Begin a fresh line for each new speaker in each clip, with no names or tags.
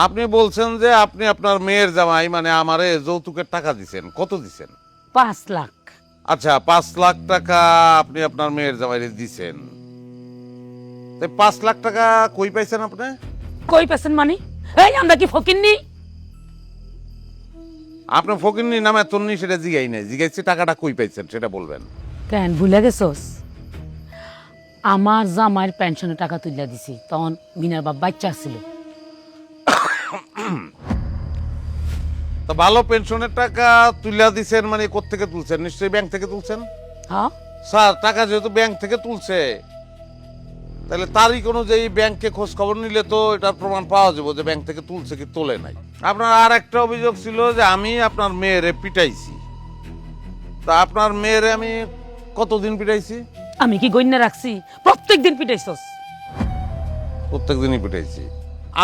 আপনি বলছেন যে আপনি আপনার মেয়ের জামাই মানে আমারে যৌতুকের টাকা দিছেন, কত দিছেন?
5 লাখ।
আচ্ছা, 5 লাখ টাকা আপনি আপনার মেয়ের জামাইরে দিছেন। 5 লাখ টাকা কই পাইছেন আপনি?
কই পেছেন মানে? এই আমরা কি ফকিন্নি?
আপনি ফকিন্নি নামে তন্নি সেটা জিগাই নাই, জিগাইছি টাকাটা কই পাইছেন সেটা বলবেন।
কেন ভুলে গেছস? আমার জামাইয়ের পেনশনের টাকা তুইলা দিছি, তখন মিনার বাপ বাচ্চা ছিল।
তো ভালো পেনশনের টাকা তুইলা দিছেন মানে কোত্থেকে তুলছেন? নিশ্চয়ই ব্যাংক থেকে তুলছেন।
হ্যাঁ,
স্যার, টাকা যেহেতু ব্যাংক থেকে তুলছে, তাহলে তারিখ অনুযায়ী ব্যাংকে খোঁজ খবর নিলে তো এটার প্রমাণ পাওয়া যাবে যে ব্যাংক থেকে তুলছে কি তোলে নাই। আপনার আর একটা অভিযোগ ছিল যে আমি আপনার মেয়েরে পিটাইছি। তা আপনার মেয়েরে আমি কতদিন পিটাইছি?
আমি কি গণ্য রাখছি? প্রত্যেকদিন পিটাইছস।
প্রত্যেক দিনই পিটাইছি।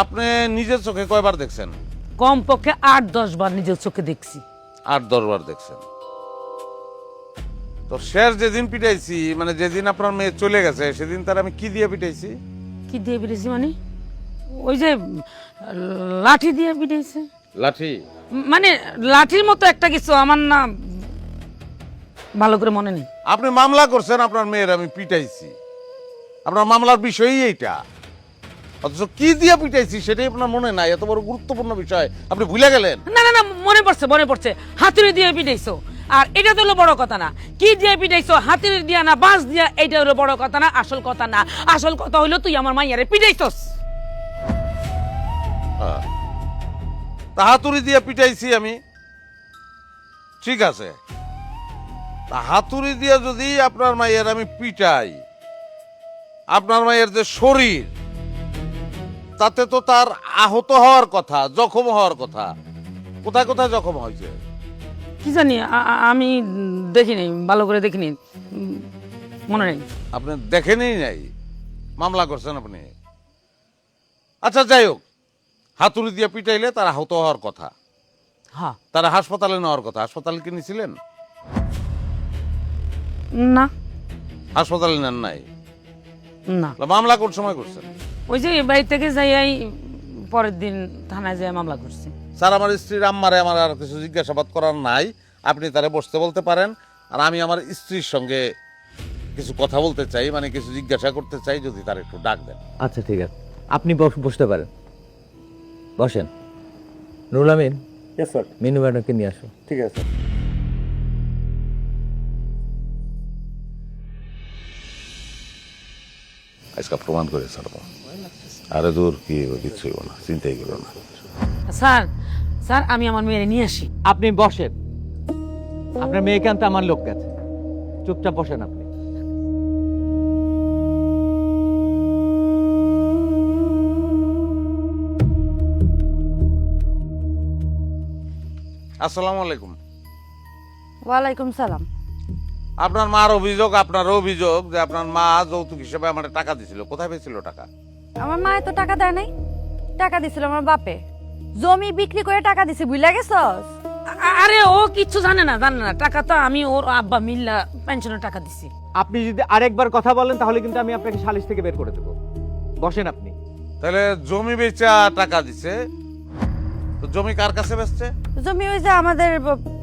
আপনি নিজের চোখে কয়বার দেখছেন?
কমপক্ষে 8-10 বার নিজের চোখে দেখছি।
8-10 বার দেখছেন। তো শেষ যেদিন পিটাইছি মানে যেদিন আপনার মেয়ে চলে গেছে সেদিন তার আমি কি দিয়ে পিটাইছি?
কি দিয়ে পিটাইছি মানে? ওই যে লাঠি দিয়ে পিটাইছে।
লাঠি?
মানে লাঠির মতো একটা কিছু, আমার না ভালো করে মনে নেই।
আপনি মামলা করছেন আপনার মেয়ের আমি পিটাইছি, আপনার মামলার বিষয়ই এইটা, অথচ কি দিয়ে পিটাইছি সেটাই আপনার মনে নাই। এত বড় গুরুত্বপূর্ণ বিষয় আপনি ভুলে গেলেন।
না না না, মনে পড়ছে মনে পড়ছে। হাতুড়ি দিয়ে পিটাইছো। আর এটা তো হলো বড় কথা না। কি দিয়ে পিটাইছো, হাতুড়ি দিয়া না বাঁশ দিয়া, এইটা হলো বড় কথা না, আসল কথা না। আসল কথা হইলো তুই আমার মাইয়ারে পিটাইছস।
তা হাতুড়ি দিয়ে পিটাইছি আমি, ঠিক আছে। তা হাতুড়ি দিয়ে যদি আপনার মায়ের আমি পিটাই, আপনার মায়ের যে শরীর তাতে তো তার আহত হওয়ার কথা, জখম হওয়ার কথা। কোথায় কোথায় জখম হয়েছে?
কি জানি, আমি দেখিনি, ভালো করে দেখিনি, মনে নেই।
আপনি দেখেনই নাই, মামলা করছেন আপনি। আচ্ছা যাই হোক, হাতুড়ি দিয়ে পিটাইলে তার আহত হওয়ার কথা,
হ্যাঁ।
তারা হাসপাতালে নেওয়ার কথা। হাসপাতালে কি নিয়েছিলেন?
না
হাসপাতালে নেন নাই?
না,
মামলা কোন সময় করছেন?
ওই যে বাড়ি থেকে যাই পরের দিন থানায় যাই মামলা করছি।
স্যার, আমার স্ত্রীর আম্মারে আমার আর কিছু জিজ্ঞাসাবাদ করার নাই, আপনি তারে বসতে বলতে পারেন। আর আমি আমার স্ত্রীর সঙ্গে কিছু কথা বলতে চাই, মানে কিছু জিজ্ঞাসা করতে চাই, যদি তার একটু ডাক দেন।
আচ্ছা ঠিক আছে, আপনি বসতে পারেন, বসেন। নুরুল আমিন,
স্যার।
মিনু ম্যাডামকে নিয়ে আসো।
ঠিক আছে।
আজকে প্রমাণ করে ছাড়বো। আরে দূর, কি কিছু হইব না, চিন্তাই করো না।
স্যার, স্যার আমি আমার মেয়েরে নিয়ে আসি।
আপনি বসেন, আপনার মেয়েকে আনতে আমার লোক গেছে, চুপচাপ বসেন আপনি।
আসসালামু আলাইকুম।
ওয়ালাইকুম সালাম।
আপনার মার অভিযোগ, আপনারও অভিযোগ যে আপনার মা যৌতুক হিসেবে আমার টাকা দিছিল। কোথায় পেয়েছিল টাকা?
আমার মা তো টাকা দেয় নাই, টাকা দিছিল আমার বাপে। জমি বিক্রি করে টাকা দিছে, বুঝলা গেছস?
আরে ও কিচ্ছু জানে না, জানে না। টাকা তো আমি ওর আব্বা মিল্লা পেনশনের টাকা দিছি।
আপনি যদি আরেকবার কথা বলেন তাহলে কিন্তু আমি আপনাকে সালিশ থেকে বের করে দেবো। বসেন আপনি।
তাহলে জমি বেচা টাকা দিছে, তো জমি কার কাছে বেচছে?
জমি ওই যে আমাদের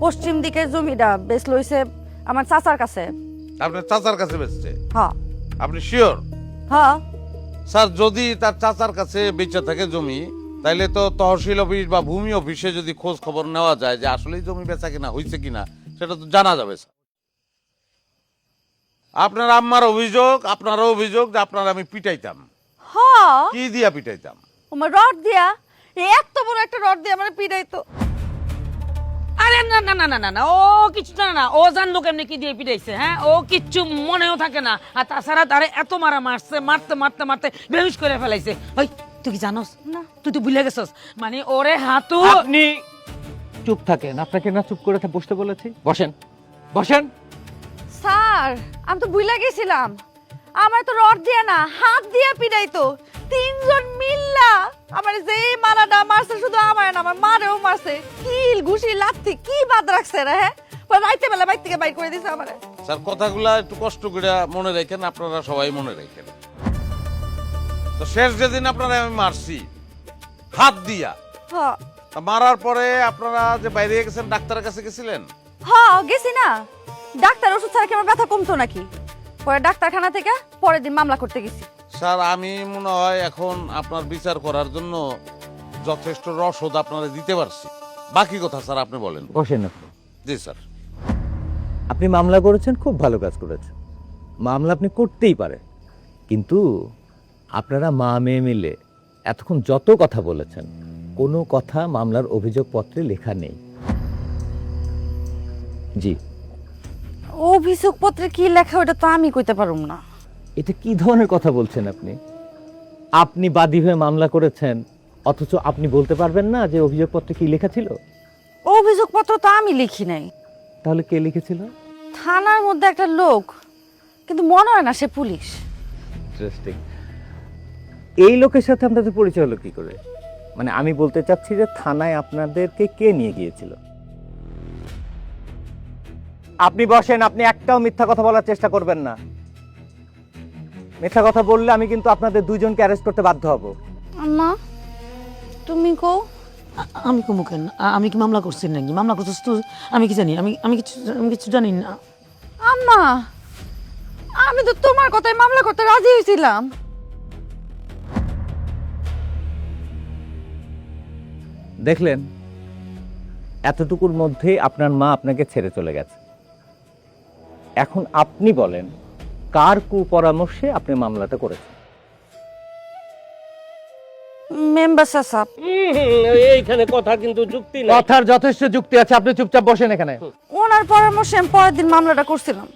পশ্চিম দিকের জমিটা বেশ লইছে আমার চাচার কাছে।
আপনার চাচার কাছে বেচছে?
হ্যাঁ
আপনি শিওর?
হ্যাঁ।
স্যার, যদি তার চাচার কাছে বেচা থাকে জমি, তাইলে তো তহসিল অফিস বা ভূমি অফিসে যদি খোঁজ খবর নেওয়া যায় যে আসলেই জমি বেচা কিনা হয়েছে কিনা, সেটা তো জানা যাবে স্যার। আপনার আম্মার অভিযোগ, আপনারও অভিযোগ যে আপনার আমি পিটাইতাম।
হ্যাঁ,
কি দিয়া পিটাইতাম?
আমার রড দিয়া, এত বড় একটা রড দিয়া আমার পিটাইতো।
আরে না না না না না না, ও কিচ্ছু জানে না। ও জানলো কেমনি কি দিয়ে পিটাইছে? হ্যাঁ, ও কিচ্ছু মনেও থাকে না। আর তাছাড়া তারে এত মারা মারছে, মারতে মারতে মারতে বেহুশ করে ফেলাইছে। ওই তুই কি জানোস না? তুই তো ভুলে গেছস। মানে ওরে হাতু।
আপনি চুপ থাকেন, আপনাকে না চুপ করে বসতে বলেছি। বসেন বসেন।
স্যার, আমি তো ভুলে গেছিলাম, আমার তো রড দিয়া না হাত দিয়া পিটাইতো। তিনজন মিল্লা আমার যে মারাটা মারছে, শুধু আমার না আমার মারেও মারছে। কিল ঘুষি লাথি কি বাদ রাখছে রে? হ্যাঁ, রাইতে বেলা বাইর থেকে বাইর করে দিছে আমারে।
স্যার, কথাগুলা একটু কষ্ট করে মনে রাখেন, আপনারা সবাই মনে রাখেন। তো শেষ যেদিন আপনারা আমি মারছি, হাত দিয়া।
হ্যাঁ
তা মারার পরে আপনারা যে বাইরে গেছেন, ডাক্তারের কাছে গেছিলেন?
হ্যাঁ গেছি না, ডাক্তার ওষুধ ছাড়া কি আমার ব্যথা কমতো নাকি? পরে ডাক্তারখানা থেকে পরের দিন মামলা করতে গেছি।
স্যার, আমি মনে হয় এখন আপনার বিচার করার জন্য যথেষ্ট রসদ আপনারা দিতে পারছি। বাকি কথা স্যার আপনি বলেন।
বসেন আপনি।
জি স্যার।
আপনি মামলা করেছেন, খুব ভালো কাজ করেছেন। মামলা আপনি করতেই পারেন, কিন্তু আপনারা মা মেয়ে মিলে এতক্ষণ যত কথা বলেছেন, কোনো কথা মামলার অভিযোগপত্রে লেখা নেই। জি।
অভিযোগপত্রে কি লেখা ওটা তো আমি কইতে পারুম না।
এটা কি ধরনের কথা বলছেন আপনি? আপনি বাদী হয়ে মামলা করেছেন, অথচ আপনি বলতে পারবেন না যে অভিযোগপত্রে কি লেখা ছিল?
অভিযোগপত্র তো আমি লিখি নাই,
তাহলে কে লিখেছিল?
থানার মধ্যে একটা লোক, কিন্তু মনে হয় না সে পুলিশ।
ইন্টারেস্টিং। এই লোকের সাথে আপনাদের পরিচয় হলো কি করে? মানে আমি বলতে চাচ্ছি যে থানায় আপনাদেরকে কে নিয়ে গিয়েছিল? আপনি বসেন, আপনি একটাও মিথ্যা কথা বলার চেষ্টা করবেন না। মিথ্যা কথা বললে আমি কিন্তু আপনাদের দুইজনকে অ্যারেস্ট করতে বাধ্য হব।
আম্মা তুমি কও।
আমি কমু কেন? আমি কি মামলা করছি নাকি? মামলা করছিস তুই? আমি কি জানি? আমি কিছু জানি না।
আম্মা আমি তো তোমার কথায় মামলা করতে রাজি হয়েছিলাম।
দেখলেন, এতটুকুর মধ্যে আপনার মা আপনাকে ছেড়ে চলে গেছে। এখন আপনি বলেন, কার কুপরামর্শে আপনি মামলাটা করেছেন?
মেম্বার সাহেব,
এইখানে কথা কিন্তু যুক্তি না।
কথার যথেষ্ট যুক্তি আছে, আপনি চুপচাপ বসেন এখানে।
ওনার পরামর্শে আমি পরের দিন মামলাটা করছিলাম।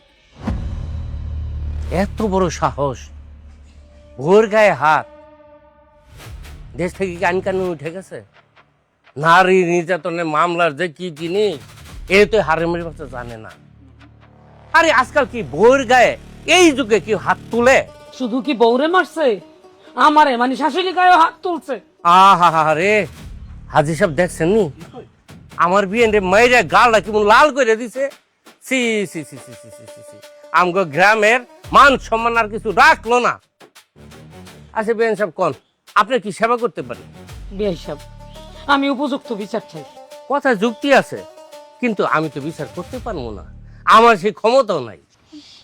এত বড় সাহস, ভোর গায়ে হাত! দেশ থেকে কি আইন কানুন উঠে গেছে? নারী নির্যাতনের মামলার যে কি জিনিস, এ তো হারেমের বাচ্চা জানে না। আরে আজকাল কি ভোর গায়ে এই যুগে কি হাত তুলে?
শুধু কি বউরে মারছে, আমারে মানে শাশুড়ি গায়ে হাত তুলছে।
আহা রে, হাজি সাহেব দেখছেন নি আমার বিয়ে মাইরে গালটা কেমন লাল করে দিছে। সি সি সি সি সি সি সি আমগো গ্রামের মান সম্মান আর কিছু রাখলো না। আচ্ছা বিয়ান সাহেব, কোন আপনি কি সেবা করতে পারেন?
বিয়ে সাহেব, আমি উপযুক্ত বিচার চাই।
কথা যুক্তি আছে, কিন্তু আমি তো বিচার করতে পারবো না, আমার সেই ক্ষমতাও নাই।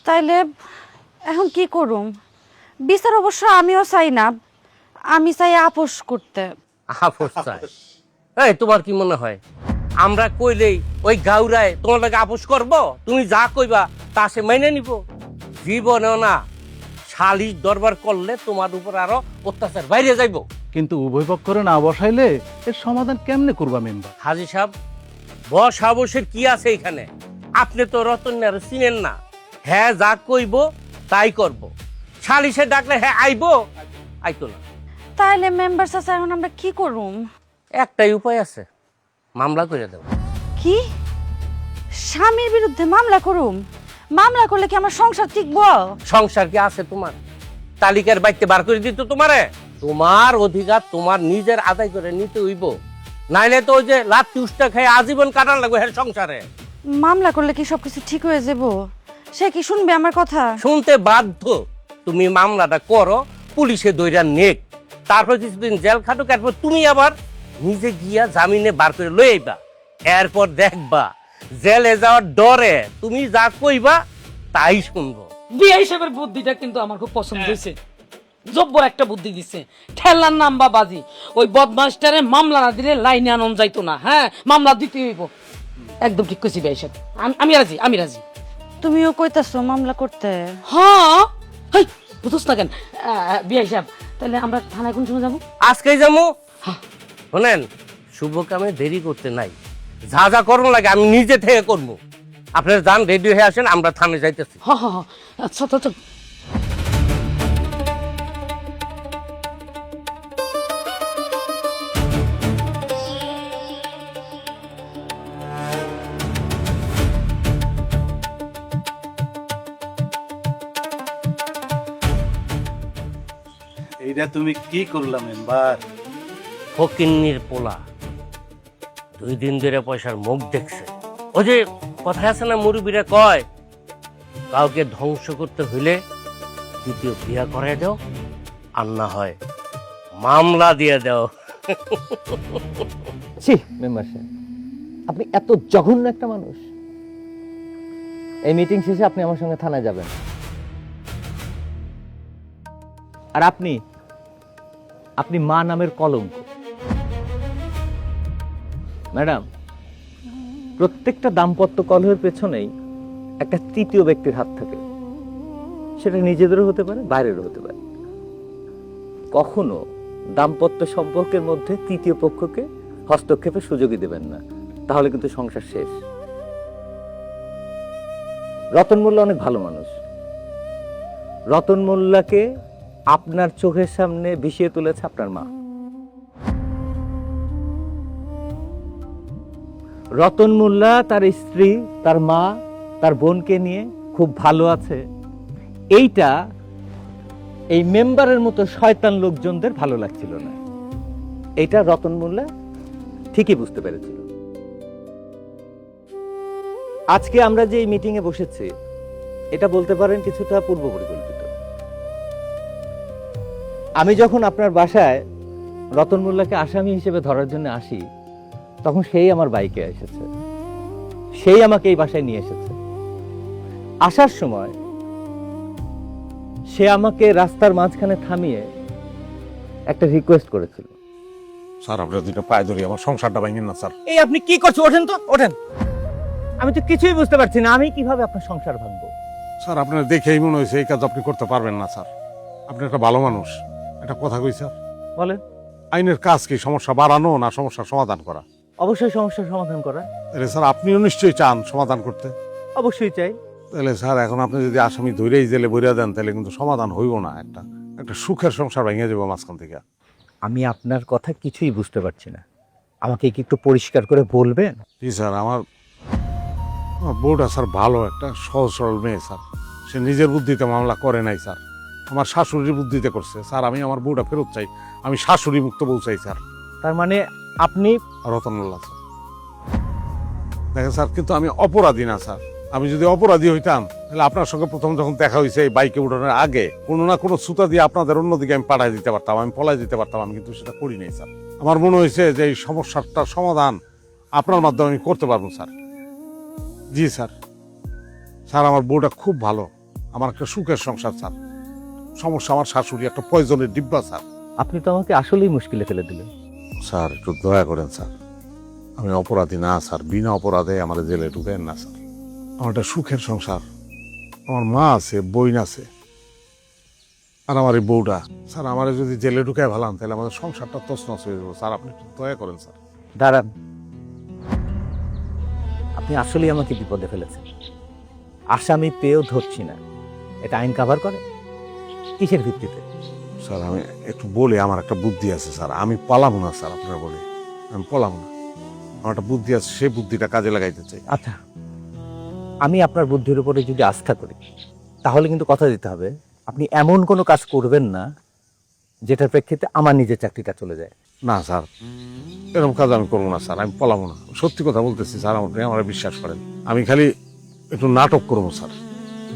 তাইলে এখন কি করুম? বিচার অবশ্য আমিও চাই না, আমি চাই আপোষ করতে।
আপোষ চাই? এই তোমার কি মনে হয় আমরা কইলেই ওই গাউরায় তোমার লাগে আপোষ করব? তুমি যা কইবা তা সে মেনে নিব? জীবনেও না। সালিশ দরবার করলে তোমার উপর আরো অত্যাচার বাইরে যাইব।
কিন্তু উভয় পক্ষরে না বসাইলে এর সমাধান কেমনে করবা মেম্বার?
হাজি সাহেব, বসাবসের কি আছে এখানে? আপনি তো রতনের চিনেন না। হ্যাঁ যা কইব তাই করব। সালিশে ডাকলে হ্যাঁ আইবো? আইতো না।
তাইলে মেম্বার চাচা এখন আমরা কি করুম?
একটাই উপায় আছে, মামলা করে দেব।
কি? স্বামীর বিরুদ্ধে মামলা করুম? মামলা করলে কি আমার সংসার টিকবো?
সংসার কি আছে তোমার? তালিকার বাইতে বার করে দিত তোমারে? তোমার অধিকার তোমার নিজের আদায় করে নিতে হইব, নাইলে তো ওই যে লাত্তি উষ্টা খেয়ে আজীবন কাটার লাগবে হ্যাঁ সংসারে।
মামলা করলে কি সবকিছু ঠিক হয়ে যাব? সে কি শুনবে আমার কথা?
শুনতে বাধ্য। তুমি মামলাটা করো, পুলিশে দইরা নেক, তারপর কিছুদিন জেল খাটুক, এরপর তুমি আবার নিজে গিয়া জামিনে বার করে লই আইবা। এরপর দেখবা জেলে যাওয়ার ডরে তুমি যা কইবা তাই শুনবো।
বিয়ে হিসেবের বুদ্ধিটা কিন্তু আমার খুব পছন্দ হয়েছে। জব্বর একটা বুদ্ধি দিচ্ছে। ঠেলার নাম বা বাজি, ওই বদমাস্টারে মামলা না দিলে লাইনে আনন্দ যাইতো না। হ্যাঁ, মামলা দিতে হইব। একদম ঠিক কইছি বিয়ে হিসেব। আমি রাজি, আমি রাজি।
তুমিও কইতাছো মামলা করতে?
হ্যাঁ, হেই বুঝছ না কেন? বিয়ে হিসাব, তাহলে আমরা থানায় কোন সময় যাবো?
আজকেই যাবো। শোনেন, শুভ কামে দেরি করতে নাই, যা যা করবো লাগে আমি নিজে থেকে করবো। আপনারা যান, রেডি হয়ে আসেন, আমরা থানায় যাইতেছি।
হ্যাঁ হ্যাঁ, আচ্ছা আচ্ছা।
এইটা তুমি কি করলা মেম্বার?
ফকিন্নির পোলা 2 দিন ধরে পয়সার মুখ দেখছে। ওই যে কথা আছে না, মুরব্বীরা কয় কাউকে ধ্বংস করতে হইলে দ্বিতীয় বিয়া করে দাও, আর না হয় মামলা দিয়ে দাও।
ছি মেম্বার সাহেব, আপনি এত জঘন্য একটা মানুষ। এই মিটিং শেষে আপনি আমার সঙ্গে থানায় যাবেন। আর আপনি মা নামের কলঙ্ক। ম্যাডাম, প্রত্যেকটা দাম্পত্য কলহের পেছনেই একটা তৃতীয় ব্যক্তির হাত থাকে। সেটা নিজেদেরও হতে পারে, বাইরেরও হতে পারে। কখনো দাম্পত্য সম্পর্কের মধ্যে তৃতীয় পক্ষকে হস্তক্ষেপের সুযোগই দেবেন না, তাহলে কিন্তু সংসার শেষ। রতন মোল্লা অনেক ভালো মানুষ। রতন মোল্লাকে আপনার চোখের সামনে ভিসিয়ে তুলেছে আপনার মা। রতন মোল্লা তার স্ত্রী, তার মা, তার বোনকে নিয়ে খুব ভালো আছে। এইটা এই মেম্বারের মতো শয়তান লোকজনদের ভালো লাগছিল না। এটা রতন মোল্লা ঠিকই বুঝতে পেরেছিল। আজকে আমরা যে এই মিটিং এ বসেছি, এটা বলতে পারেন কিছুটা পূর্ব পরিকল্পিত। আমি যখন আপনার বাসায় রতন মোল্লাকে আসামি হিসেবে ধরার জন্য আসি, তখন সেই আমার বাইকে এসেছে, সেই আমাকে এই বাসায় নিয়ে এসেছে। আসার সময় সে আমাকে রাস্তার মাঝখানে থামিয়ে একটা রিকোয়েস্ট করেছিল।
স্যার আপনার দুটো পায়ে ধরি, আমার সংসারটা ভাঙেন না স্যার।
এই আপনি কি করছেন? ওঠেন তো, ওঠেন। আমি তো কিছুই বুঝতে পারছি না, আমি কিভাবে আপনার সংসার ভাঙবো?
স্যার আপনার দেখেই মনে হয়েছে এই কাজ আপনি করতে পারবেন না স্যার। আপনি একটা ভালো মানুষ। একটা কথা কই স্যার,
বলেন।
আইনের কাজ কি সমস্যা বাড়ানো না সমস্যার সমাধান করা?
অবশ্যই সমস্যার সমাধান করা।
তাহলে স্যার আপনিও নিশ্চয়ই চান সমাধান করতে।
অবশ্যই চাই।
তাহলে স্যার এখন আপনি যদি আসামি ধরেই জেলে বইরা দেন, তাহলে কিন্তু সমাধান হইব না। একটা সুখের সংসার ভেঙে যাবো মাঝখান থেকে।
আমি আপনার কথা কিছুই বুঝতে পারছি না, আমাকে কি একটু পরিষ্কার করে বলবেন?
জি স্যার, আমার বউটা স্যার ভালো, একটা সহজ সরল মেয়ে স্যার। সে নিজের বুদ্ধিতে মামলা করে নাই স্যার, আমার শাশুড়ির বুদ্ধিতে করছে স্যার। আমি আমার বউটা ফেরত চাই, আমি শাশুড়ি মুক্ত বউ চাই স্যার।
তার মানে আপনি
রতন মোল্লা স্যার। দেখেন স্যার, কিন্তু আমি অপরাধী না স্যার। আমি যদি অপরাধী হইতাম, তাহলে আপনার সঙ্গে প্রথম যখন দেখা হয়েছে এই বাইকে উঠানোর আগে কোনো না কোনো সুতা দিয়ে আপনাদের অন্যদিকে আমি পাঠাই দিতে পারতাম, আমি পলাই দিতে পারতাম। আমি কিন্তু সেটা করি নাই স্যার। আমার মনে হয়েছে যে এই সমস্যাটার সমাধান আপনার মাধ্যমে আমি করতে পারবো স্যার। জি স্যার। স্যার আমার বউটা খুব ভালো, আমার একটা সুখের সংসার স্যার। সমস্যা আমার শাশুড়ি একটা পয়জনের ডিব্বা স্যার।
আপনি তো আমাকে আসলেই মুশকিলে ফেলে দিলেন।
স্যার একটু দয়া করেন স্যার, আমি অপরাধী না স্যার। বিনা অপরাধে আমার জেলে ঢুকেন না স্যার। আমার একটা সুখের সংসার, আমার মা আছে, বোন আছে, আর আমার এই বউটা। স্যার আমার যদি জেলে ঢুকায় ভালান, তাহলে আমাদের সংসারটা তছনছ হয়ে যাবো স্যার। আপনি একটু দয়া করেন স্যার।
দাঁড়ান, আপনি আসলেই আমাকে বিপদে ফেলেছেন। আসামি পেয়েও ধরছি না, এটা আইন কাভার করে? কিসের ভিত্তিতে?
স্যার আমি একটু বলি, আমার একটা বুদ্ধি আছে স্যার। আমি পালাবো না স্যার, আপনারা বলি আমি পালাবো না। আমার একটা বুদ্ধি আছে, সেই বুদ্ধিটা কাজে লাগাইতে চাই।
আচ্ছা, আমি আপনার বুদ্ধির উপরে যদি আস্থা করি, তাহলে কিন্তু কথা দিতে হবে আপনি এমন কোনো কাজ করবেন না যেটার প্রেক্ষিতে আমার নিজের চাকরিটা চলে যায়।
না স্যার, এরকম কাজ আমি করবো না স্যার। আমি পলাবো না, সত্যি কথা বলতেছি স্যার। আপনি আমার বিশ্বাস করেন। আমি খালি একটু নাটক করবো স্যার,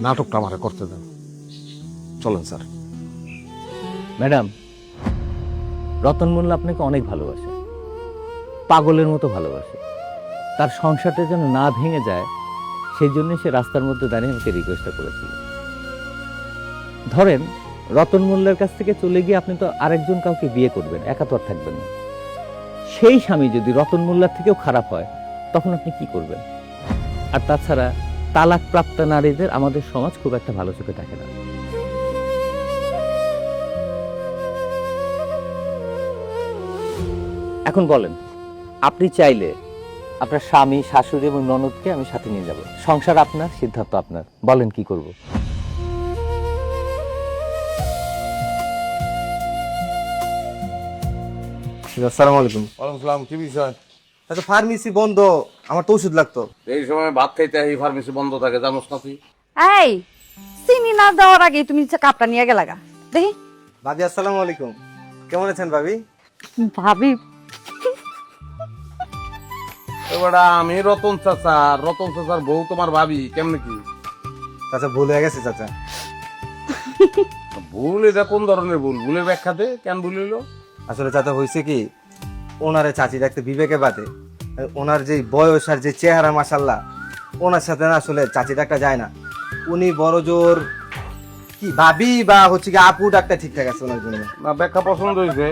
নাটকটা আমাকে করতে দেন। চলেন স্যার।
ম্যাডাম, রতন মোল্লা আপনাকে অনেক ভালোবাসে, পাগলের মতো ভালোবাসে। তার সংসারটা যেন না ভেঙে যায়, সেই জন্য সে রাস্তার মধ্যে দাঁড়িয়ে আমাকে রিকোয়েস্টটা করেছিল। ধরেন রতন মোল্লার কাছ থেকে চলে গিয়ে আপনি তো আরেকজন কাউকে বিয়ে করবেন, একা তো আর থাকবেন না। সেই স্বামী যদি রতন মোল্লার থেকেও খারাপ হয়, তখন আপনি কি করবেন? আর তাছাড়া তালাক প্রাপ্ত নারীদের আমাদের সমাজ খুব একটা ভালো চোখে দেখে না। এখন বলেন, আপনি চাইলে আপনার স্বামী, শাশুড়ি এবং ননদকে আমি সাথে নিয়ে যাব। সংসার আপনার, সিদ্ধান্ত আপনার। বলেন কি করব?
আসসালামু আলাইকুম।
ওয়ালাইকুম সালাম। কি বিষয়?
আচ্ছা, ফার্মেসি বন্ধ, আমার তো ওষুধ লাগতো।
এই সময় ভাত খাইতে এই ফার্মেসি বন্ধ থাকে, জানোস না তুই?
এই চিনি না দেওয়ার আগে তুমি কাপটা নিয়ে গেলাগা দেখি।
ভাবি আসসালামু আলাইকুম, কেমন আছেন ভাবি?
ভাবি
এবার আমি রতন চাচা, রতন চাচার বউ তোমার ভাবি, কেমনে কি?
চাচা ভুল হয়ে গেছে চাচা।
ভুল এটা কোন ধরনের ভুল? ভুলের ব্যাখ্যা দে, কেন ভুল হইলো?
আসলে চাচা হয়েছে কি, ওনারে চাচি দেখতে বিবেকে বাদে ওনার যে বয়স আর যে চেহারা মাসাল্লাহ, ওনার সাথে না আসলে চাচি ডাকটা যায় না। উনি বড় জোর কি ভাবি বা হচ্ছে কি আপু ডাকটা ঠিকঠাক আছে ওনার জন্য।
না ব্যাখ্যা পছন্দ হয়েছে।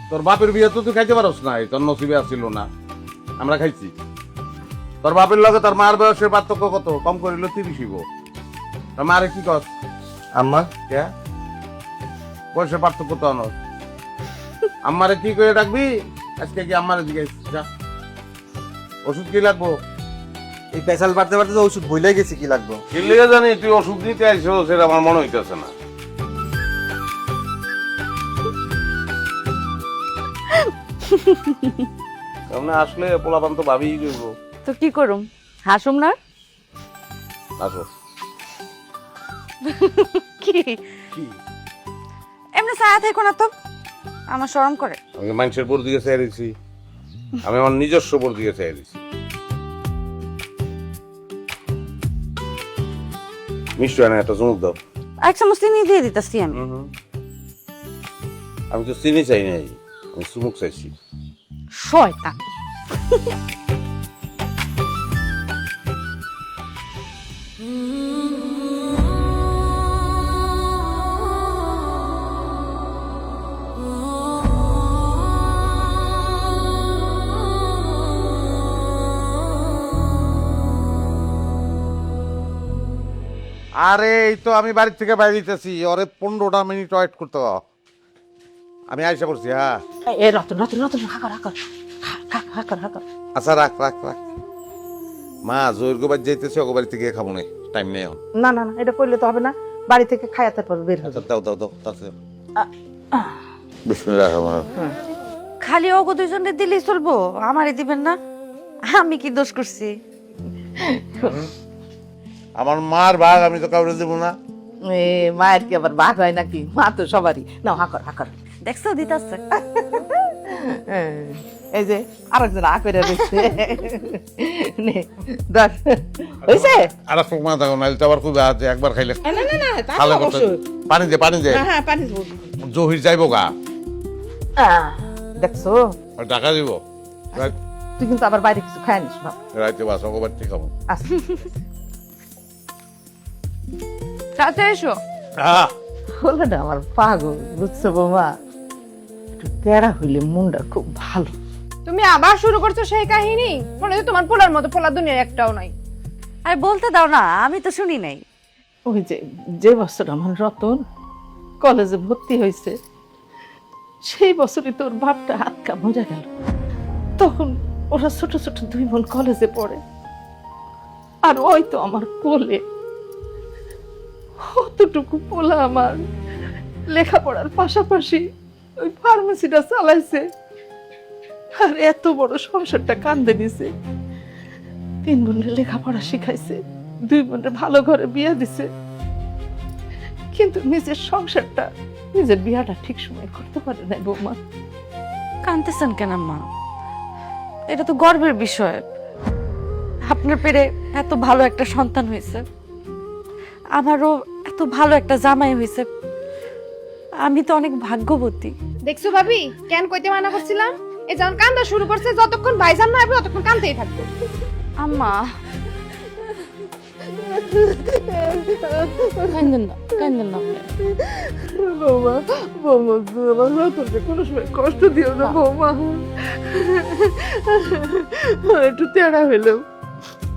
তোর বাপের বিয়ে তো তুই খাইতে পারস নাই, তোর নসিবে আসছিল না, আমরা খাইছি। তোর বাপের লগে তোর মার বয়সের পার্থক্য কত? কম করিল 30 হইব। তোর মারে কি কস?
আম্মা
কে বয়সের পার্থক্য তো অনস। আম্মারে কি করে ডাকবি? আজকে কি আম্মারে জিজ্ঞেস যা, ওষুধ কি লাগবো?
এই পেশাল পারতে পারতে তো ওষুধ ভুলে গেছি কি লাগবে।
কি লেগে জানি তুই ওষুধ নিতে আইছো, সেটা আমার মনে হইতেছে না। সামনে আসলে পোলাপান তো ভাবিই করব।
তো কি করুম, হাসুম না?
আসো।
কি এমনি ছায়া থেকো না তো, আমার শরম করে।
আমি মানুষের বোর দিকে চাই দিছি, আমি আমার নিজস্ব বোর দিকে চাই দিছি। মিষ্টি হয় না, একটা চুমুক দাও।
এক চামচ চিনি দিয়ে দিতেছি আমি।
আমি তো চিনি চাই নাই, আমি চুমুক চাইছি।
শয়তান।
আরে এই তো আমি বাড়ির থেকে বাইরে দিতেছি, ওরে 15টা মিনিট ওয়েট করতে হবে। আমি আইসা করছি। হ্যাঁ
এ রতন রতন রতন হাকর হাকর হাকর হাকর।
আচ্ছা রাখ রাখ রাখ। মা জোর গোবার যাইতেছে, ওগো বাড়ি থেকে খাবো না, টাইম নেই এখন।
না না না, এটা করলে তো হবে না, বাড়ি থেকে খায়া তারপর বের হবে।
আচ্ছা দাও দাও দাও তাড়াতাড়ি। বিসমিল্লাহির রহমানির রহিম।
খালি ওগো দুইজনে দিলেই চলবো, আমারই দিবেন না? আমি কি দোষ করছি?
আমার মার ভাগ আমি তো কাউরে দেবো না।
এ মায়ের কি আবার ভাগ হয় নাকি? মা তো সবারই। নাও হাকর হাকর।
দেখছো দিতাছে।
এই যে আরেকজন আ করে রয়েছে। নে ধর, হইছে?
আর এক মা থাকো, নাইলে তো আবার খুব আছে, একবার খাইলে
না না না, তা
খালে করতে।
অবশ্যই।
পানি দে পানি দে,
হ্যাঁ হ্যাঁ, পানি দেবো।
জহির যাইবো গা,
দেখছো,
আর টাকা দিব।
তুই কিন্তু আবার বাইরে কিছু খায় নিস না।
রাইতে বাস ওগো বাড়ি থেকে খাবো।
আচ্ছা।
সাথে এসো।
হলো না আমার পাগল, বুঝছো বৌমা? একটু তেরা হইলে মনটা খুব ভালো।
তুমি আবার শুরু করছো সেই কাহিনী? মনে হয় তোমার পোলার মতো পোলা দুনিয়ার একটাও নাই।
আর বলতে দাও না, আমি তো শুনি নাই।
ওই যে যে বছর আমার রতন কলেজে ভর্তি হয়েছে, সেই বছরই তোর বাপটা হাত মরে গেল। তখন ওরা ছোট ছোট 2 বোন কলেজে পড়ে, আর ওই তো আমার কোলে। অতটুকু পোলা আমার লেখাপড়ার পাশাপাশি ওই ফার্মেসিটা চালাইছে, আর এত বড় সংসারটা কান্দে নিছে। 3 বোনের লেখাপড়া শিখাইছে, 2 বোনের ভালো ঘরে বিয়ে দিছে, কিন্তু নিজের সংসারটা, নিজের বিয়াটা ঠিক সময় করতে পারে না বৌমা।
কাঁদতেছেন কেন মা? এটা তো গর্বের বিষয়, আপনার পেটে এত ভালো একটা সন্তান হয়েছে, আমারও এত ভালো একটা জামাই হয়েছে। আমি তো অনেক ভাগ্যবতী।
দেখছো ভাবি, কেন কইতে মানা করছিলাম? এই যখন কান্দা শুরু করছে, যতক্ষণ ভাইজান না আসবে ততক্ষণ কান্দতেই থাকবো।
আম্মা কান্দেন না, কান্দেন না।
বৌমা, বৌমা, তুমি আমার রতনকে কোনো সময় কষ্ট দিও না বৌমা। একটু তেড়া হইলেও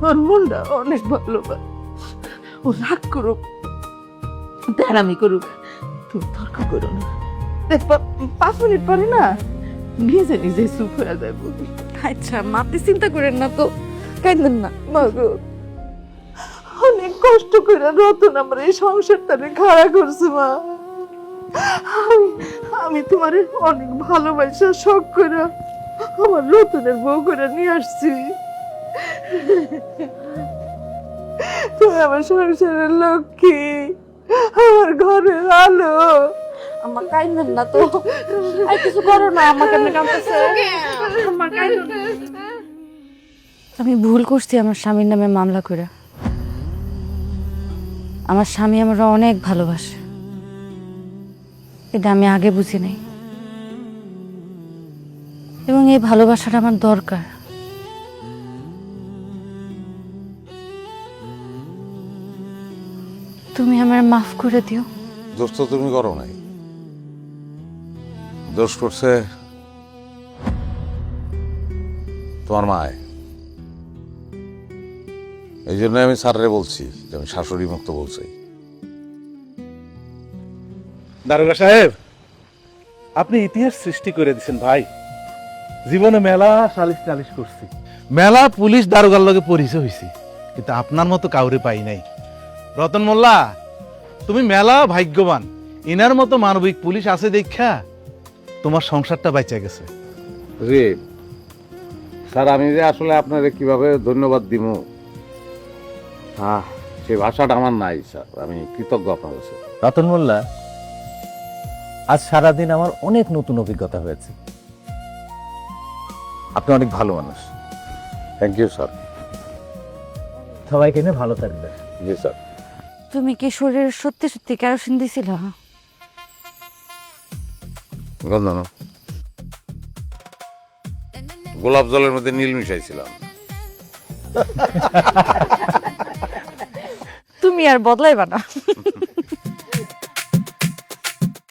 ওর মনটা অনেক ভালো। ও রাগ করুক, তেড়ামি করুক, তুমি তর্ক করো না। দেখবা 5 মিনিট পরে না নিজে নিজে চুপ হয়ে যাবো।
আচ্ছা মা, আপনি চিন্তা করেন না তো, কান্দেন না।
মা গো, অনেক কষ্ট করে রতন আমার এই সংসারটারে খাড়া করছে মা। আমি তোমার অনেক ভালোবাসা শখ করে আমার রতনের বউ করে নিয়ে আসছি। তুমি আমার সংসারের লক্ষ্মী, আমার ঘরের আলো।
আমার কান্দেন না তো, আর কিছু করো না। আমাকে এমনি কাঁদতেছে। আমি ভুল করছি আমার স্বামীর নামে মামলা করে। আমার স্বামী আমরা অনেক ভালোবাসে, এটা আমি আগে বুঝি নাই, এবং এই ভালোবাসাটা আমার দরকার। তুমি আমার মাফ করে দিও।
দোষ তো তুমি করো নাই, দোষ করছে তোমার মায়। এই জন্য আমি স্যাররে বলছি যে আমি শাশুড়ি মুক্ত বলছি।
দারোগা সাহেব, আপনি ইতিহাস সৃষ্টি করে দিচ্ছেন ভাই। জীবনে মেলা সালিশ টালিশ করছি, মেলা পুলিশ দারোগার লগে পরিচয় হয়েছি, কিন্তু আপনার মতো কাউরে পাই নাই। রতন মোল্লা, তুমি মেলা ভাগ্যবান, ইনার মতো মানবিক পুলিশ আছে দেখা তোমার সংসারটা বাইচা গেছে।
জি স্যার, আমি যে আসলে আপনারে কিভাবে ধন্যবাদ দিব সেই ভাষাটা আমার নাই স্যার, আমি কৃতজ্ঞ আপনার কাছে।
রতন মোল্লা, আজ সারাদিন আমার অনেক নতুন অভিজ্ঞতা হয়েছে। আপনি অনেক ভালো মানুষ।
Thank you sir.
সবাইকে নিয়ে ভালো থাকবেন।
জি স্যার।
তুমি কি শরীরে সত্যি সত্যি কেরোসিন দিছিল?
গন্ধন, গোলাপ জলের মধ্যে নীল মিশাইছিলাম।
তুমি আর বদলাইবা না।